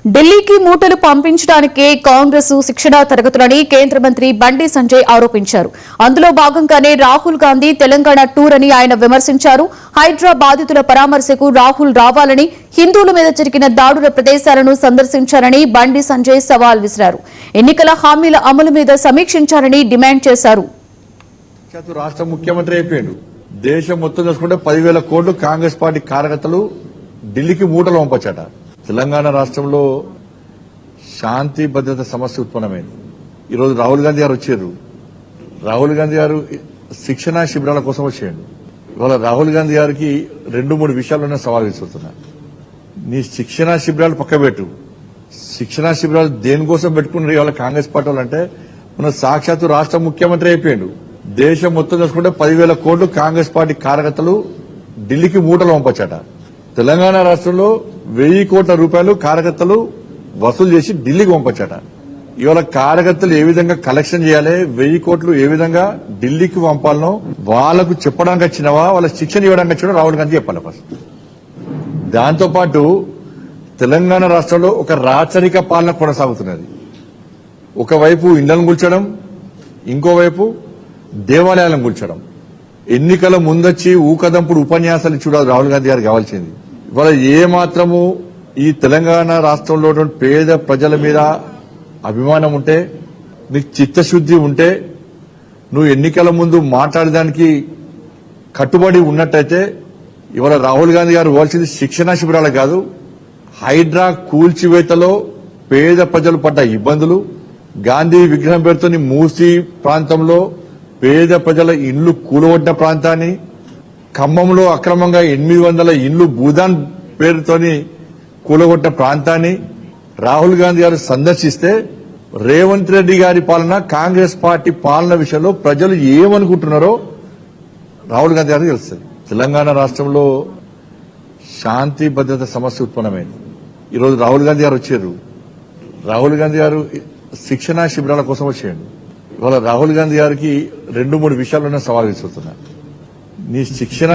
ఢిల్లీకి మూటలు పంపించడానికే కాంగ్రెస్ శిక్షణా తరగతులని కేంద్ర మంత్రి బండి సంజయ్ ఆరోపించారు. అందులో భాగంగానే రాహుల్ గాంధీ తెలంగాణ టూర్ అని ఆయన విమర్శించారు. హైడ్రా బాధితుల పరామర్శకు రాహుల్ రావాలని, హిందువుల మీద జరిగిన దాడుల ప్రదేశాలను సందర్శించారని బండి సంజయ్ సవాల్ విసిరారు. ఎన్నికల హామీల అమలు మీద సమీక్షించారని డిమాండ్ చేశారు. రాష్ట్ర ముఖ్యమంత్రి అయిపోయాడు. దేశం మొత్తం చూసుకుంటే 10,000 కోట్లు కాంగ్రెస్ పార్టీ కార్యకర్తలు ఢిల్లీకి మూటలు పంపచ్చట. తెలంగాణ రాష్ట్రంలో శాంతి భద్రత సమస్య ఉత్పన్నమైంది. ఈరోజు రాహుల్ గాంధీ గారు వచ్చారు. రాహుల్ గాంధీ గారు శిక్షణా శిబిరాల కోసం వచ్చాడు. ఇవాళ రాహుల్ గాంధీ గారికి 2-3 విషయాల్లోనే సవాల్ విసురుతున్నా. నీ శిక్షణా శిబిరాలు పక్కబెట్టు. శిక్షణా శిబిరాలు దేనికోసం పెట్టుకున్నారు ఇవాళ కాంగ్రెస్ పార్టీ అంటే మన సాక్షాత్తు రాష్ట్ర ముఖ్యమంత్రి అయిపోయాడు. దేశం మొత్తం చూసుకుంటే 10,000 కోట్లు కాంగ్రెస్ పార్టీ కార్యకర్తలు ఢిల్లీకి మూటలు పంపచ్చట. తెలంగాణ రాష్ట్రంలో 1,000 కోట్ల రూపాయలు కార్యకర్తలు వసూలు చేసి ఢిల్లీకి పంపచ్చట. ఇవాళ కార్యకర్తలు ఏ విధంగా కలెక్షన్ చేయాలి, 1,000 కోట్లు ఏ విధంగా ఢిల్లీకి పంపాలనో వాళ్లకు చెప్పడానికి వచ్చినవా, వాళ్ళ శిక్షణ ఇవ్వడానికి వచ్చినా రాహుల్ గాంధీ చెప్పాలి ఫస్ట్. దాంతోపాటు తెలంగాణ రాష్ట్రంలో ఒక రాచరిక పాలన కొనసాగుతున్నది. ఒకవైపు ఇండ్లను కూల్చడం, ఇంకోవైపు దేవాలయాలను కూల్చడం. ఎన్నికల ముందొచ్చి ఊకదంపుడు ఉపన్యాసాలు చూడాలి రాహుల్ గాంధీ గారికి కావాల్సింది. ఇవాళ ఏ మాత్రము ఈ తెలంగాణ రాష్ట్రంలో పేద ప్రజల మీద అభిమానం ఉంటే, నీకు చిత్తశుద్ది ఉంటే, నువ్వు ఎన్నికల ముందు మాట్లాడడానికి కట్టుబడి ఉన్నట్టయితే ఇవాళ రాహుల్ గాంధీ గారు ఇవ్వాల్సింది శిక్షణా శిబిరాలు కాదు, హైడ్రా కూల్చివేతలో పేద ప్రజలు పడ్డ ఇబ్బందులు, గాంధీ విగ్రహం పేరుతో మూసీ ప్రాంతంలో పేద ప్రజల ఇండ్లు కూలగొట్టిన ప్రాంతాన్ని, ఖమ్మంలో అక్రమంగా 800 ఇండ్లు భూదాన్ పేరుతోని కూలగొట్టిన ప్రాంతాన్ని రాహుల్ గాంధీ గారు సందర్శిస్తే రేవంత్ రెడ్డి గారి పాలన, కాంగ్రెస్ పార్టీ పాలన విషయంలో ప్రజలు ఏమనుకుంటున్నారో రాహుల్ గాంధీ గారికి తెలుస్తుంది. తెలంగాణ రాష్ట్రంలో శాంతి భద్రత సమస్య ఉత్పన్నమైంది. ఈరోజు రాహుల్ గాంధీ గారు వచ్చారు. రాహుల్ గాంధీ గారు శిక్షణా శిబిరాల కోసం వచ్చాడు. ఇవాళ రాహుల్ గాంధీ గారికి 2-3 విషయాల్లోనే సవాల్ విసురుతున్నా. నీ శిక్షణ